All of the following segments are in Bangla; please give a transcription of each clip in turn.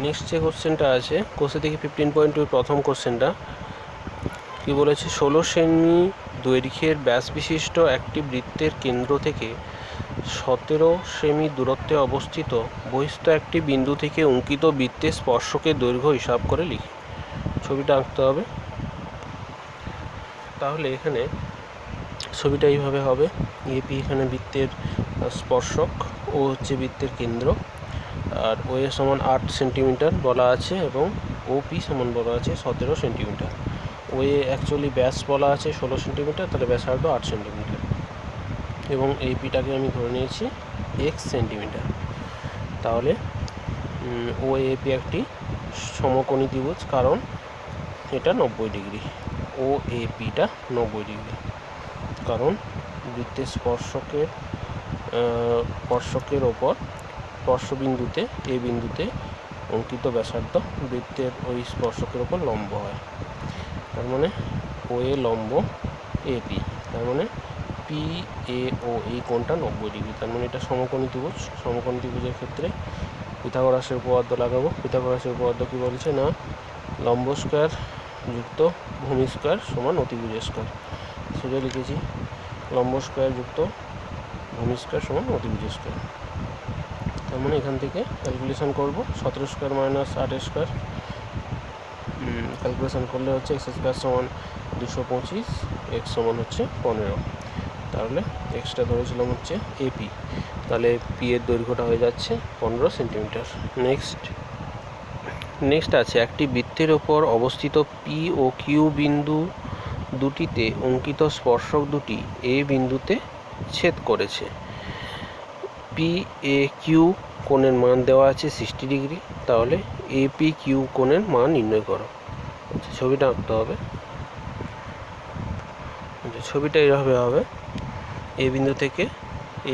নেক্সট যে কোশ্চেনটা আছে কোশ্চেন থেকে 15.2 প্রথম কোশ্চেনটা কি বলেছে, 16 সেমি দৈর্ঘ্যের ব্যাস বিশিষ্ট একটি বৃত্তের কেন্দ্র থেকে 17 সেমি দূরত্বে অবস্থিত বহিস্থ একটি বিন্দু থেকে অঙ্কিত বৃত্তের স্পর্শকের দৈর্ঘ্য হিসাব করে লিখি। ছবিটা আঁকতে হবে। তাহলে এখানে ছবিটা এইভাবে হবে, এপি এখানে বৃত্তের স্পর্শক, ও হচ্ছে বৃত্তের কেন্দ্র, আর ও এ সমান 8 সেন্টিমিটার বলা আছে এবং ওপি সমান বলা আছে 17 সেন্টিমিটার। ও এ অ্যাকচুয়ালি ব্যাস বলা আছে 16 সেন্টিমিটার, তাহলে ব্যাসার্ধ 8 সেন্টিমিটার এবং এই পিটাকে আমি ধরে নিয়েছি এক্স সেন্টিমিটার। তাহলে ও এপি একটি সমকোণী ত্রিভুজ, কারণ এটা 90 ডিগ্রি। ও এপিটা 90 ডিগ্রি, কারণ বৃত্তের স্পর্শকের ওপর স্পর্শবিন্দুতে এ বিন্দুতে অঙ্কিত ব্যাসার্ধ বৃত্তের ওই স্পর্শকের ওপর লম্ব হয়। তার মানে ও এ লম্ব এপি, তার মানে পি এ ও এই কোণটা 90 ডিগ্রি। তার মানে এটা সমকোণী ত্রিভুজ। সমকোণী ত্রিভুজের ক্ষেত্রে পিথাগোরাসের উপপাদ্য লাগাবো। পিথাগোরাসের উপপাদ্য কী বলছে না, লম্ব স্কোয়ার যুক্ত ভূমি স্কোয়ার সমান অতিভুজ স্কোয়ার। সেটা লিখেছি, লম্ব স্কোয়ার যুক্ত ভূমি স্কোয়ার সমান অতিভুজ স্কোয়ার। তার মানে এখান থেকে ক্যালকুলেশন করব, 17 স্কোয়ার মাইনাস 8 স্কোয়ার ক্যালকুলেশন করলে হচ্ছে এক্স স্কোয়ার সমান 225, এক্স সমান হচ্ছে 15। তাহলে এক্সটা ধরেছিলাম হচ্ছে এপি, তাহলে পি এর দৈর্ঘ্যটা হয়ে যাচ্ছে 15 সেন্টিমিটার। নেক্সট আছে, একটি বৃত্তের ওপর অবস্থিত পি ও কিউ বিন্দু দুটিতে অঙ্কিত স্পর্শক দুটি এ বিন্দুতে ছেদ করেছে। পি এ কিউ কোণের মান দেওয়া আছে 60 ডিগ্রি। তাহলে এপি কিউ কোণের মান নির্ণয় করো। ছবিটা আঁকতে হবে। ছবিটা এইভাবে হবে, এ বিন্দু থেকে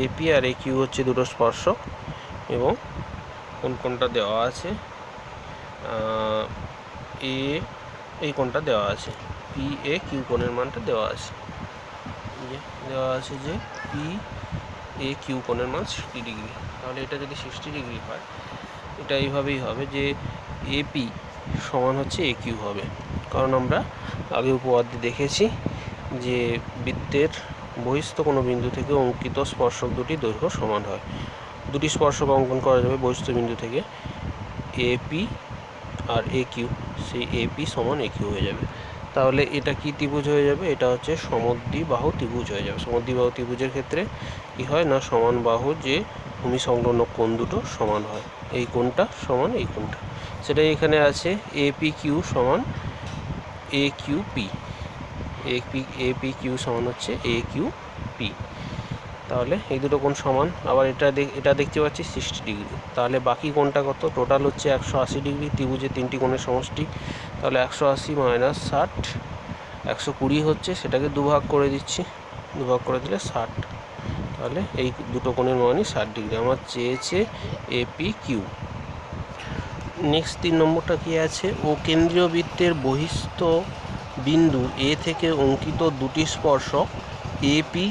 এপি আর এ কিউ হচ্ছে দুটো স্পর্শক এবং কোণটা দেওয়া আছে, এই কোণটা দেওয়া আছে, পি এ কিউ কোণের মানটা দেওয়া আছে, যে পি এ কিউ কোণের মান 60 ডিগ্রি। তাহলে এটা যদি 60 ডিগ্রি হয়, এটা এইভাবেই হবে যে এপি সমান হচ্ছে এ কিউ হবে, কারণ আমরা আগে উপপাদ্যে দেখেছি যে বৃত্তের বহিস্থ কোনো বিন্দু থেকে অঙ্কিত স্পর্শক দুটি দৈর্ঘ্য সমান হয়। দুটি স্পর্শক অঙ্কন করা যাবে বহিস্থ বিন্দু থেকে, এপি আর এ কিউ, সেই এপি সমান এ কিউ হয়ে যাবে। তাহলে এটা কি ত্রিভুজ হয়ে যাবে, এটা হচ্ছে সমদ্বিবাহু ত্রিভুজ হয়ে যাবে। সমদ্বিবাহু ত্রিভুজের ক্ষেত্রে কি হয় না, সমান বাহু যে ভূমি সংলগ্ন কোণ দুটো সমান হয়, এই কোণটা সমান এই কোণটা, সেটাই এখানে আছে। এপি কিউ সমান এ কিউ পি, এপি কিউ সমান হচ্ছে এ কিউ পি। তাহলে এই দুটো কোণ সমান। আবার এটা দেখতে পাচ্ছি 60 ডিগ্রি। তাহলে বাকি কোণটা কত, টোটাল হচ্ছে 180 ডিগ্রি। ত্রিভুজের তিনটি কোণের সমষ্টি, তাহলে 180 মাইনাস 60 120 হচ্ছে, সেটাকে দুভাগ করে দিচ্ছি, দুভাগ করে দিলে 60। তাহলে এই দুটো কোণের মানই 60 ডিগ্রি আমার চেয়েছে এপি কিউ। নেক্সট 3 নম্বরটা কি আছে, ও কেন্দ্রীয় বৃত্তের বহিস্থ বিন্দু এ থেকে অঙ্কিত দুটি স্পর্শক এপি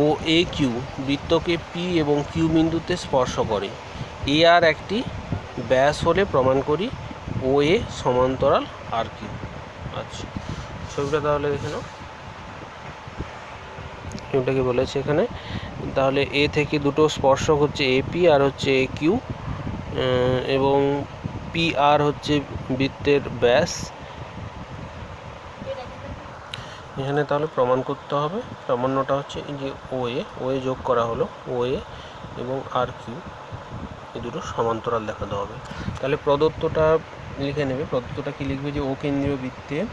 ও এ কিউ বৃত্তকে পি এবং কিউ বিন্দুতে স্পর্শ করে। এ আর একটি ব্যাস হলে প্রমাণ করি ও এ সমান্তরাল আর কিউ। আচ্ছা, ছবিটা তাহলে দেখে নাও, ছবিটাকে বলেছে এখানে। তাহলে এ থেকে দুটো স্পর্শক হচ্ছে এপি আর হচ্ছে এ কিউ, এবং পি আর হচ্ছে বৃত্তের ব্যাস। এখানে তাহলে প্রমাণ করতে হবে, প্রামাণ্যটা হচ্ছে এই যে ও এ যোগ করা হলো, ও এ এবং আর কিউ এই দুটো সমান্তরাল দেখাতে হবে। তাহলে প্রদত্তটা লিখে নেবে। প্রদত্তটা কি লিখবে, যে ও কেন্দ্রীয় বৃত্তের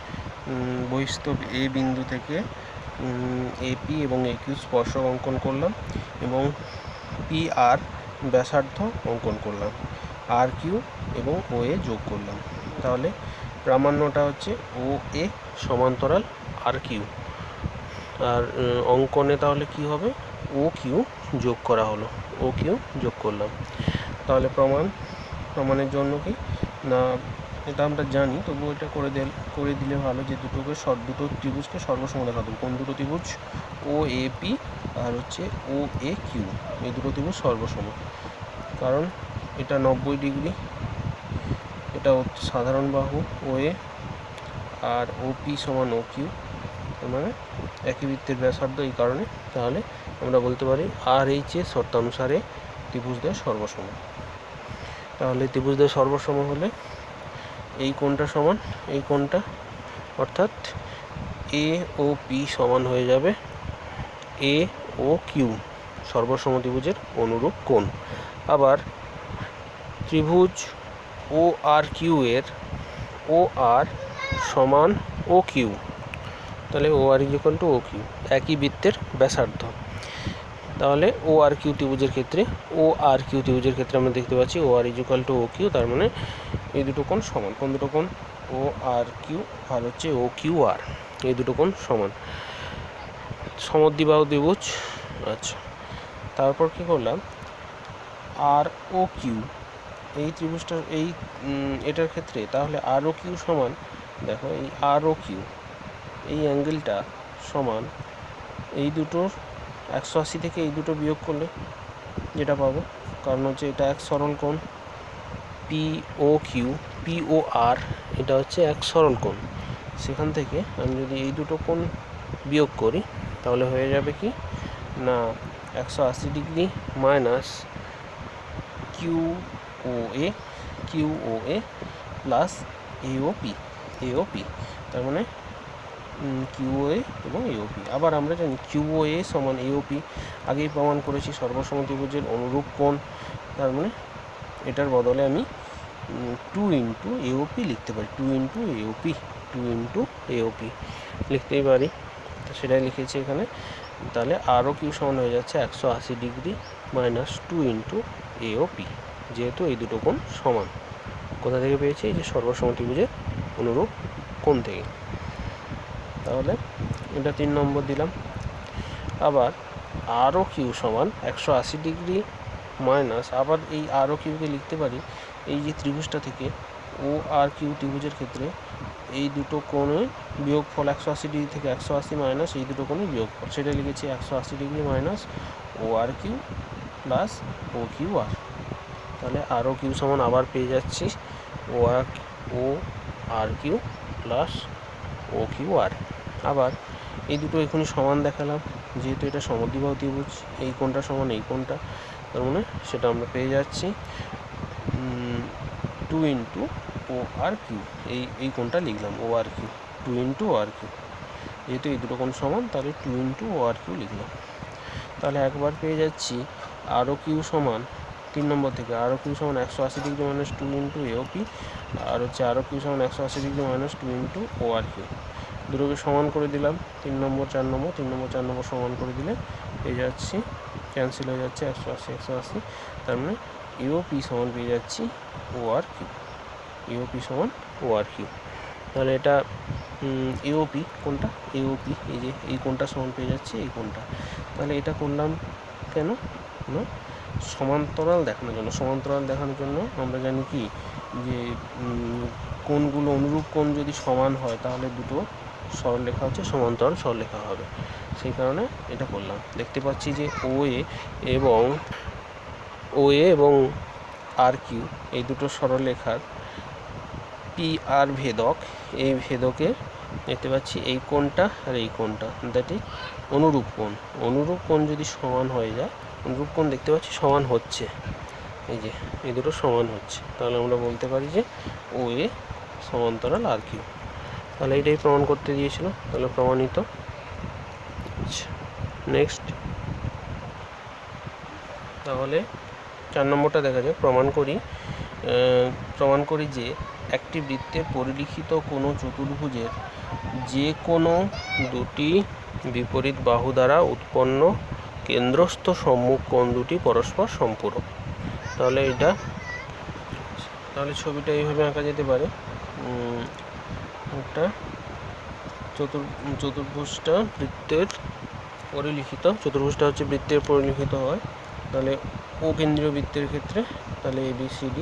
বহিস্থ এ বিন্দু থেকে এপি এবং এ কিউ স্পর্শক অঙ্কন করলাম এবং পি আর ব্যাসার্ধ অঙ্কন করলাম, আর কিউ এবং ও এ যোগ করলাম। তাহলে প্রামাণ্যটা হচ্ছে ও এ সমান্তরাল আর কিউ, আর অঙ্কনে তাহলে কি হবে, ও কিউ যোগ করা হলো, ও কিউ যোগ করলাম। তাহলে প্রমাণের জন্য কি না, এটা আমরা জানি, তবুও এটা করে দিলে ভালো, যে দুটো ত্রিভুজকে সর্বসম দেখা দেবো। কোন দুটো ত্রিভুজ, ও এ পি আর হচ্ছে ও এ কিউ, এই দুটো ত্রিভুজ সর্বসম, কারণ এটা 90 ডিগ্রি এটা হচ্ছে সাধারণ বাহু OA, আর OP সমান OQ, তার মানে একই বৃত্তের ব্যাসার্ধ এই কারণে। তাহলে আমরা বলতে পারি RH এর শর্তানুসারে ত্রিভুজদ্বয় সর্বসম। তাহলে ত্রিভুজদ্বয় সর্বসম হলে এই কোণটা সমান এই কোণটা, অর্থাৎ AOP সমান হয়ে যাবে AOQ, সর্বসম ত্রিভুজের অনুরূপ কোণ। আবার ত্রিভুজ ORQ এর OR সমান OQ, তাহলে OR = OQ, একই বৃত্তের ব্যাসার্ধ। তাহলে ORQ ত্রিভুজের ক্ষেত্রে আমরা দেখতে পাচ্ছি OR = OQ, তার মানে এই দুটো কোণ সমান। কোন দুটো কোণ? ORQ আর হচ্ছে OQR, এই দুটো কোণ সমান, সমদ্বিবাহু ত্রিভুজ। আচ্ছা, তারপর কি করলাম, ROQ এই ত্রিভুজটার এটার ক্ষেত্রে তাহলে ROQ সমান, দেখো এই ROQ এই অ্যাঙ্গেলটা সমান এই দুটোর 180 থেকে এই দুটো বিয়োগ করলে যেটা পাবো, কারণ হচ্ছে এটা এক সরল কোণ, POR এটা হচ্ছে এক সরল কোণ। সেখান থেকে আমি যদি এই দুটো কোণ বিয়োগ করি তাহলে হয়ে যাবে কি না 180 degree minus QOA plus AOP, তার মানে QOA এবং AOP। আবার আমরা জানি QOA সমান AOP, আগেই প্রমাণ করেছি সর্বসম ত্রিভুজের অনুরূপ কোণ। তার মানে এটার বদলে আমি 2 × AOP লিখতে পারি, 2 × AOP লিখতেই পারি, তো সেটাই লিখেছি এখানে। তাহলে ROQ সমান হয়ে যাচ্ছে 180 ডিগ্রি মাইনাস 2 × AOP, যেহেতু এই দুটো কোণ সমান। কোথা থেকে পেয়েছি? এই যে সর্বসম ত্রিভুজের অনুরূপ কোণ থেকে। তাহলে এটা 3 নম্বর দিলাম। আবার ROQ সমান 180 ডিগ্রি মাইনাস, আবার এই ROQকে লিখতে পারি এই যে ত্রিভুজটা থেকে ORQ ত্রিভুজের ক্ষেত্রে এই দুটো কোণে বিয়োগফল, 180 ডিগ্রি থেকে 180 মাইনাস এই দুটো কোণে বিয়োগফল, সেটা লিখেছি 180 degree minus ORQ plus OQR। তাহলে ROQ সমান আবার পেয়ে যাচ্ছি ORQ প্লাস OQR। আবার এই দুটো এখনই সমান দেখালাম, যেহেতু এটা সমদ্বিবাহু ত্রিভুজ, এই কোণটা সমান এই কোণটা, তার মানে সেটা আমরা পেয়ে যাচ্ছি 2 × ORQ, এই কোণটা লিখলাম ORQ, 2 × ORQ, যেহেতু এই দুটো কোণ সমান তাহলে 2 × ORQ লিখলাম। তাহলে একবার পেয়ে যাচ্ছি ROQ সমান 3 নম্বর থেকে ROQ সমান 180 ডিগ্রি মাইনাস 2 × AOP, আর হচ্ছে ROQ সমান 180 ডিগ্রি মাইনাস 2 × ORQ। দুটোকে সমান করে দিলাম, 3 নম্বর 4 নম্বর সমান করে দিলে পেয়ে যাচ্ছি, ক্যান্সেল হয়ে যাচ্ছে 180, তার মানে AOP সমান পেয়ে যাচ্ছি AOP সমান ORQ। তাহলে এটা AOP কোনটা? AOP এই যে এই কোণটা সমান পেয়ে যাচ্ছে এই কোণটা। তাহলে এটা করলাম কেন না সমান্তরাল দেখানোর জন্য। সমান্তরাল দেখানোর জন্য আমরা জানি কি যে কোণগুলো অনুরূপ কোণ যদি সমান হয় তাহলে দুটো সরলরেখা হচ্ছে সমান্তরাল সরলরেখা হবে, সেই কারণে এটা করলাম। দেখতে পাচ্ছি যে OA এবং RQ এই দুটো সরলরেখার PR ভেদক, এই ভেদকে দেখতে পাচ্ছি এই কোণটা আর এই কোণটা, দ্যাট ইজ অনুরূপ কোণ। অনুরূপ কোণ যদি সমান হয়ে যায়, অনুরূপ কোণ দেখতে পাচ্ছি সমান হচ্ছে, এই যে এই দুটো সমান হচ্ছে, তাহলে আমরা বলতে পারি যে OA সমান্তরাল RQ। তাহলে এটাই প্রমাণ করতে দিয়েছিল, তাহলে প্রমাণিত। নেক্সট, তাহলে 4 নম্বরটা দেখা যাক। প্রমাণ করি যে একটি বৃত্তের পরিলিখিত কোনো চতুর্ভুজের যে কোনো দুটি বিপরীত বাহু দ্বারা উৎপন্ন কেন্দ্রস্থ সম্মুখ কোণ দুটি পরস্পর সম্পূরক। তাহলে ছবিটা এইভাবে আঁকা যেতে পারে। একটা চতুর্ভুজটা হচ্ছে বৃত্তের পরিলিখিত হয়, তাহলে ও কেন্দ্রীয় বৃত্তের ক্ষেত্রে তাহলে ABCD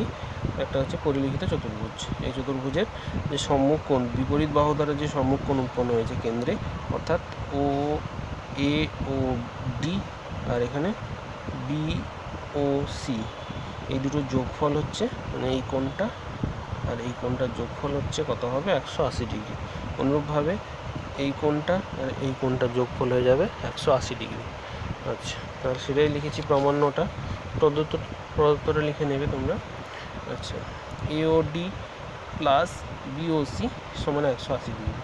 একটা হচ্ছে পরিলিখিত চতুর্ভুজ। এই চতুর্ভুজের যে সম্মুখ কোণ, বিপরীত বাহু দ্বারা যে সম্মুখ কোণ উৎপন্ন হয়েছে কেন্দ্রে, অর্থাৎ OAOD আর এখানে BOC, এই দুটোর যোগফল হচ্ছে মানে এই কোণটা আর আর এই কোণটার যোগফল হচ্ছে কত হবে 180 ডিগ্রি। অনুরূপভাবে এই কোণটা আর এই কোণটার যোগফল হয়ে যাবে 180 ডিগ্রি। আচ্ছা, তাহলে সেটাই লিখেছি প্রামাণ্যটা, প্রদত্তটা লিখে নেবে তোমরা। আচ্ছা, এওডি প্লাস বিওসি সমান 180 ডিগ্রি।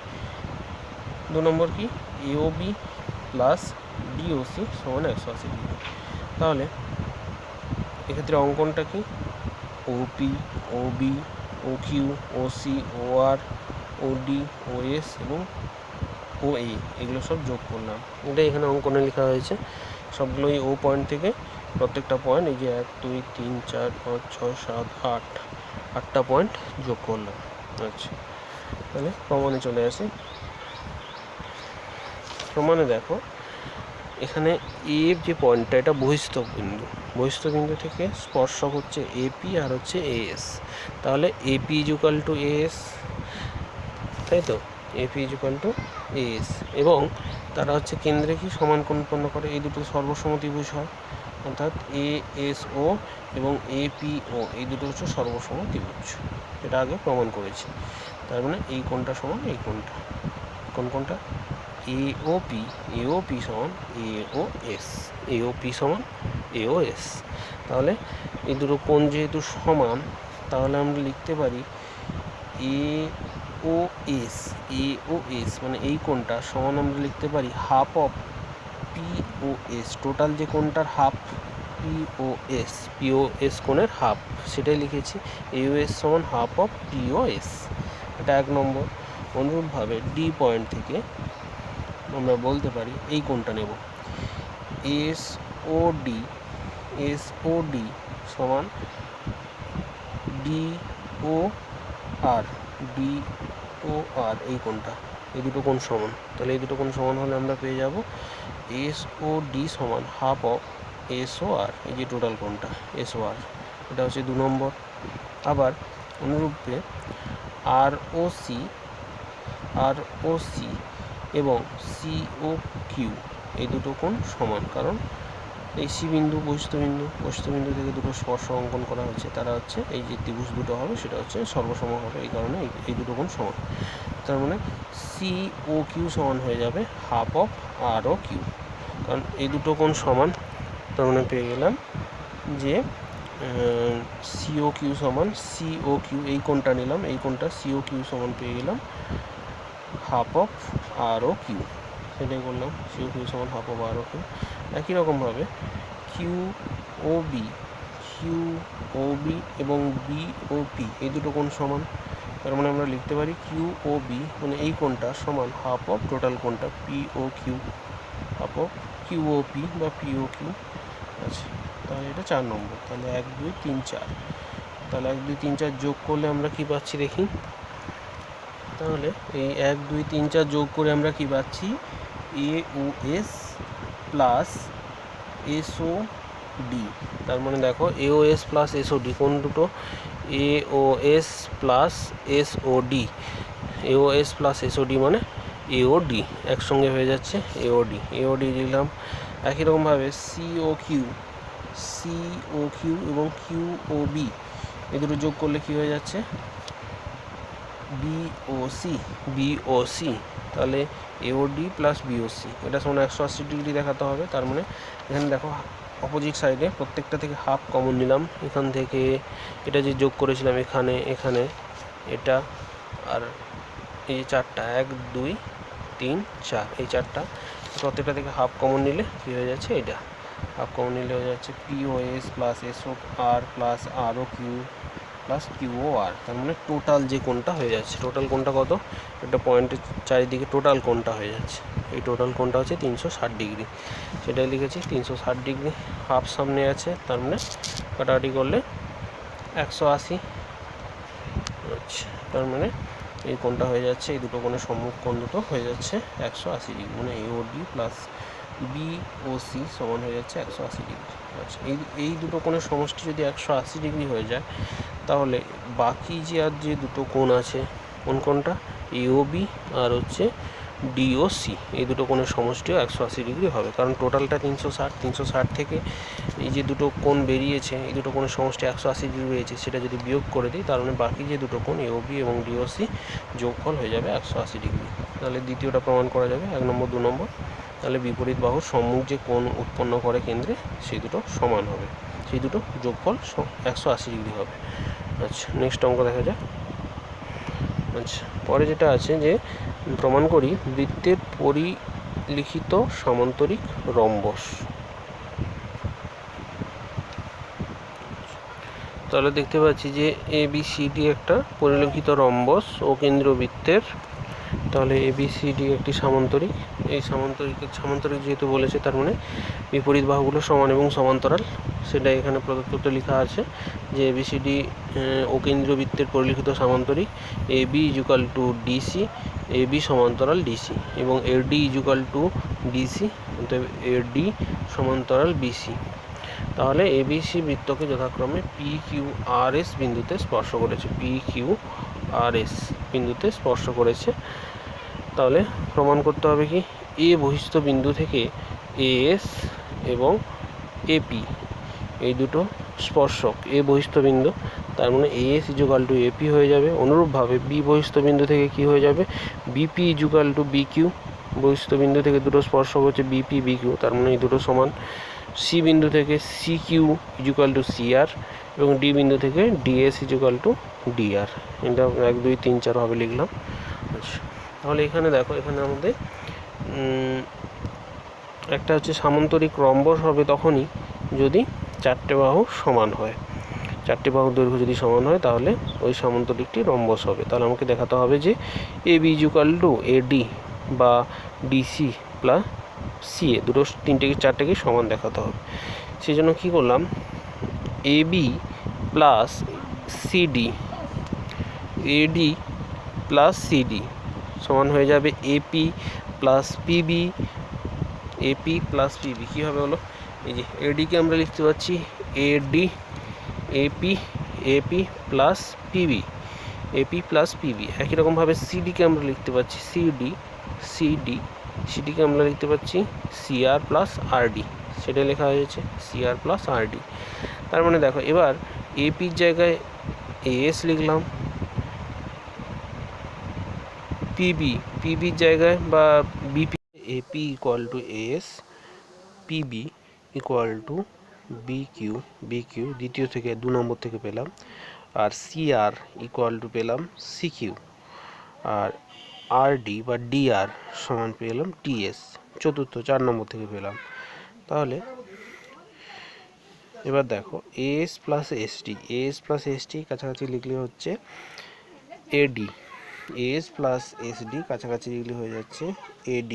2 নম্বর কি, এওবি প্লাস ডিওসি সমান 180 ডিগ্রি। তাহলে এক্ষেত্রে অঙ্কনটা কি, OP, OB, OQ, OC, OR, OD, OS এবং ওএ এগুলো সব যোগ করলাম। এটাই এখানে অঙ্কনে লেখা হয়েছে। সবগুলোই ও পয়েন্ট থেকে প্রত্যেকটা পয়েন্ট, এই যে 1 2 3 4 5 6 7 8 8টা পয়েন্ট যোগ করলাম। আচ্ছা, তাহলে প্রমাণে চলে আসি। প্রমাণে দেখো এখানে এ যে পয়েন্টটা, এটা বহিস্থ বিন্দু থেকে স্পর্শক হচ্ছে এপি আর হচ্ছে এএস। তাহলে এপি ইজুকাল টু এএস, তাই তো, এপি ইজুকাল টু এএস, এবং তারা হচ্ছে কেন্দ্রে কি সমান কোণ উৎপন্ন করে, এই দুটো সর্বসমত্রিভুজ হয়, অর্থাৎ এএসও এবং এপিও এই দুটো হচ্ছে সর্বসমত্রিভুজ। এটা আগে প্রমাণ করেছি। তার মানে এই কোণটা সমান এই কোণটা, কোনটা এওপি সমান এওএস, এওপি সমান এওএস। তাহলে এই দুটো কোণ যেহেতু সমান, তাহলে আমরা লিখতে পারি এওএস মানে এই কোণটা সমান আমরা লিখতে পারি হাফ অফ পিওএস। টোটাল যে কোণটার হাফ পিওএস কোণের হাফ, সেটাই লিখেছি। এওএস সমান হাফ অফ পিওএস, এটা 1 নম্বর। অনুরূপভাবে ডি পয়েন্ট থেকে আমরা বলতে পারি এই কোণটা নেব, এসওডি সমান ডিওআর, এই কোণটা, এই দুটো কোণ সমান। তাহলে এই দুটো কোণ সমান হলে আমরা পেয়ে যাব এসওডি সমান হাফ অফ এসওআর, এই যে টোটাল কোণটা এসওআর, এটা হচ্ছে 2 নম্বর। আবার অনুরূপে আরওসি এবং সিওকিউ এই দুটো কোণ সমান, কারণ এই সি বিন্দু বহিস্থ বিন্দু থেকে দুটো স্পর্শ অঙ্কন করা হচ্ছে, তারা হচ্ছে এই যে ত্রিভুজ দুটো হবে সেটা হচ্ছে সর্বসম হবে, এই কারণে এই দুটো কোণ সমান। তার মানে সিওকিউ সমান হয়ে যাবে হাফ অফ আরও কিউ, কারণ এই দুটো কোণ সমান। তার মানে পেয়ে গেলাম যে সিওকিউ সমান এই কোণটা নিলাম, এই কোণটা সিওকিউ সমান পেয়ে গেলাম হাফ অফ আরও কিউ, সেটাই করলাম, সিওকিউ সমান হাফ অফ আরও কিউ। একই রকমভাবে কিউওবি এবং বিওপি এই দুটো কোণ সমান। তার মানে আমরা লিখতে পারি কিউওবি মানে এই কোণটা সমান হাফ অফ টোটাল কোণটা পিওকিউ, হাফ অফ কিউওপি বা পিওকিউ। আচ্ছা, তাহলে এটা 4 নম্বর। তাহলে 1 2 3 4, তাহলে 1 2 3 4 যোগ করলে আমরা কি পাচ্ছি দেখি। তাহলে এই 1 2 3 4 যোগ করে আমরা কি পাচ্ছি, এওএস প্লাস এসওডি। তার মানে দেখো এওএস প্লাস এসওডি কোন দুটো, AOS plus SOD, AOS plus SOD মানে এওডি, একসঙ্গে হয়ে যাচ্ছে এওডি দিলাম। একই রকমভাবে সিওকিউ এবং কিউওবি এই দুটো যোগ করলে কি হয়ে যাচ্ছে, বিওসি। তাহলে এওডি প্লাস বিওসি এটা সমান 180 ডিগ্রি দেখাতে হবে। তার মানে এখানে দেখো অপোজিট সাইডে প্রত্যেকটা থেকে হাফ কমন নিলাম, এখান থেকে এটা যে যোগ করেছিলাম এখানে এটা, আর এই যে 4টা 1 2 3 4 এই 4টা প্রত্যেকটা থেকে হাফ কমন নিলে কী হয়ে যাচ্ছে, এটা হাফ কমন নিলে হয়ে যাচ্ছে পিওএস প্লাস এসওআর প্লাস আরও কিউ প্লাস কিউওআর। তার মানে টোটাল যে কোণটা হয়ে যাচ্ছে, টোটাল কোণটা কত, একটা পয়েন্টের চারিদিকে টোটাল কোণটা হয়ে যাচ্ছে, এই টোটাল কোণটা হচ্ছে 360 ডিগ্রি, সেটাই লিখেছি 360 ডিগ্রি। হাফ সামনে আছে, তার মানে কাটাকাটি করলে 180। আচ্ছা, তার মানে এই কোণটা হয়ে যাচ্ছে, এই দুটো কোণের সম্মুখ কোণ দুটো হয়ে যাচ্ছে 180 ডিগ্রি, মানে এওডি প্লাস বিওসি সমান হয়ে যাচ্ছে 180 ডিগ্রি। আচ্ছা, এই দুটো কোণের সমষ্টি যদি 180 ডিগ্রি হয়ে যায়, তাহলে বাকি যে আর যে দুটো কোণ আছে, কোন কোণটা, এওবি আর হচ্ছে ডিওসি, এই দুটো কোণের সমষ্টিও 180 ডিগ্রি হবে, কারণ টোটালটা 360 থেকে এই যে দুটো কোণ বেরিয়েছে, এই দুটো কোণের সমষ্টি 180 ডিগ্রি বেরিয়েছে, সেটা যদি বিয়োগ করে দিই তার মানে বাকি যে দুটো কোণ এওবি এবং ডিওসি যোগফল হয়ে যাবে 180 ডিগ্রি। তাহলে দ্বিতীয়টা প্রমাণ করা যাবে, 1 নম্বর 2 নম্বর। তাহলে বিপরীত বাহুর সম্মুখ যে কোণ উৎপন্ন করে কেন্দ্রে, সেই দুটো সমান হবে, সেই দুটো যোগফল 180 ডিগ্রি হবে। আচ্ছা, নেক্সট অঙ্ক দেখা যাক। আচ্ছা, পরে যেটা আছে যে প্রমাণ করি বৃত্তের পরিলিখিত সামান্তরিক রম্বস। তাহলে দেখতে পাচ্ছি যে ABCD একটা পরিলিখিত রম্বস ও কেন্দ্রীয় বৃত্তের। তাহলে ABCD একটি সামান্তরিক, এই সামান্তরিক যেহেতু বলেছে তার মানে বিপরীত বাহুগুলো সমান এবং সমান্তরাল, সেটা এখানে প্রদত্ত লেখা আছে যে ABCD ও কেন্দ্রীয় বৃত্তের পরিলিখিত সামান্তরিক AB equal to DC, AB সমান্তরাল DC, এবং AD ইজুকাল টু BC, অতএব AD সমান্তরাল BC। তাহলে ABC বৃত্তকে যথাক্রমে PQRS বিন্দুতে স্পর্শ করেছে, PQRS বিন্দুতে স্পর্শ করেছে। তাহলে প্রমাণ করতে হবে কি A বহিস্থ বিন্দু থেকে AS এবং AP এই দুটো স্পর্শক, A বহিস্থ বিন্দু, তার মানে AS ইজুকাল টু AP হয়ে যাবে। অনুরূপভাবে B বহিস্থ বিন্দু থেকে কি হয়ে যাবে, BP ইজুকাল টু BQ, বহিস্থ বিন্দু থেকে দুটো স্পর্শক হচ্ছে BP BQ, তার মানে এই দুটো সমান। C বিন্দু থেকে CQ ইজুকাল টু CR এবং D বিন্দু থেকে DS ইজুকাল টু DR। এটা 1 2 3 4 ভাবে লিখলাম। আচ্ছা, তাহলে এখানে দেখো, এখানে আমাদের একটা হচ্ছে সামান্তরিক রম্বস হবে তখনই যদি চারটে বাহু সমান হয়, চারটে বাহুর দৈর্ঘ্য যদি সমান হয় তাহলে ওই সামান্তরিকটি রম্বস হবে। তাহলে আমাকে দেখাতে হবে যে AB ইজুকাল টু AD বা DC প্লাস CA, দুটো তিনটেকে চারটেকে সমান দেখাতে হবে। সেই জন্য কী করলাম, AB plus CD, AD plus CD সমান হয়ে যাবে AP plus PB, AP plus PB। কীভাবে হলো, এই যে ADকে আমরা লিখতে পাচ্ছি AD, AP plus PB, AP plus PB। একই রকমভাবে CDকে আমরা লিখতে পাচ্ছি CDকে আমরা লিখতে পাচ্ছি CR প্লাস RD, সেটা লেখা হয়েছে CR প্লাস RD। তার মানে দেখো, এবার APর জায়গায় AS লিখলাম, PBর জায়গায় বা BP, AP equal to AS, PB equal to BQ দ্বিতীয় থেকে 2 নম্বর থেকে পেলাম, আর CR ইকুয়াল টু পেলাম CQ, আর RD বা DR সমান পেলাম TS চতুর্থ 4 নম্বর থেকে পেলাম। তাহলে এবার দেখো AS প্লাস SD কাছাকাছি লিখলে হচ্ছে AD, AS প্লাস SD কাছাকাছি লিখলে হয়ে যাচ্ছে AD।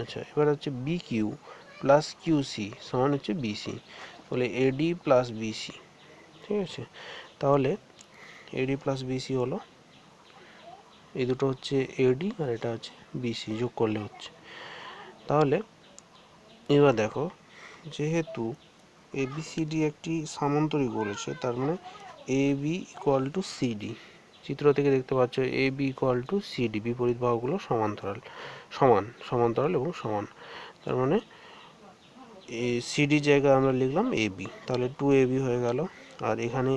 আচ্ছা, এবার হচ্ছে BQ প্লাস QC সমান হচ্ছে BC, তাহলে AD প্লাস BC। ঠিক আছে, তাহলে AD প্লাস BC হলো, এই দুটো হচ্ছে AD আর এটা হচ্ছে BC, যোগ করলে হচ্ছে। তাহলে এবার দেখো, যেহেতু ABCD একটি সামান্তরিক বলেছে, তার মানে AB ইকুয়াল টু CD, চিত্র থেকে দেখতে পাচ্ছ AB ইকুয়াল টু CD, বিপরীত বাহুগুলো সমান্তরাল এবং সমান। তার মানে CD জায়গায় আমরা লিখলাম AB, তাহলে 2AB হয়ে গেল। আর এখানে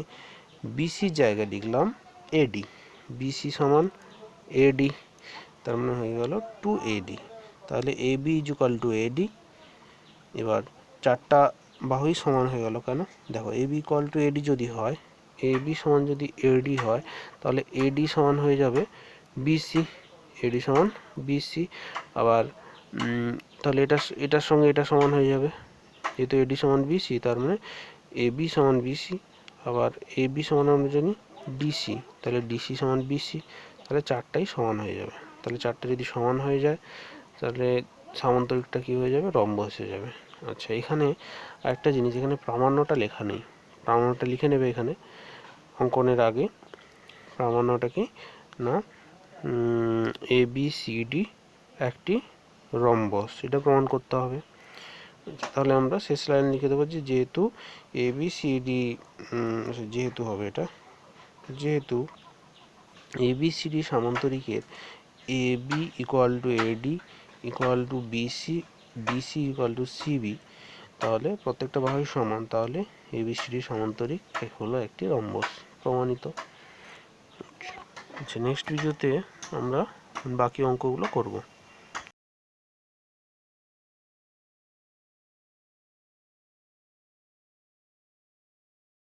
BC জায়গায় লিখলাম AD, BC সমান AD, তার মানে হয়ে গেল 2AD। তাহলে AB ইজুকাল টু AD। এবার চারটা বাহুই সমান হয়ে গেল, কেন দেখো AB ইকুয়াল টু AD যদি হয়, AB সমান যদি AD হয়, তাহলে AD সমান হয়ে যাবে BC, AD সমান BC। আবার তাহলে এটার সঙ্গে এটা সমান হয়ে যাবে, যেহেতু AD সমান BC, তার মানে AB সমান BC। আবার AB সমান আমরা জানি DC, তাহলে DC সমান BC, তাহলে চারটাই সমান হয়ে যাবে। তাহলে চারটা যদি সমান হয়ে যায় তাহলে সামান্তরিকটা কী হয়ে যাবে, রম্বস হয়ে যাবে। আচ্ছা, এখানে আরেকটা জিনিস, এখানে প্রামাণ্যটা লেখা নেই, প্রামাণ্যটা লিখে নেবে এখানে অঙ্কনের আগে। প্রামাণ্যটা কি না, ABCD একটি রম্বস, এটা প্রমাণ করতে হবে। তাহলে আমরা শেষ লাইন লিখে দেবো যে যেহেতু ABCD, যেহেতু হবে এটা, যেহেতু এবিসিডি সামান্তরিকের AB equal to AD equal to BC, BC equal to CB, তাহলে প্রত্যেকটা বাহুই সমান, তাহলে এবিসিডি সামান্তরিক হলো একটি রম্বস, প্রমাণিত। আচ্ছা, নেক্সট ভিডিওতে আমরা বাকি অঙ্কগুলো করব।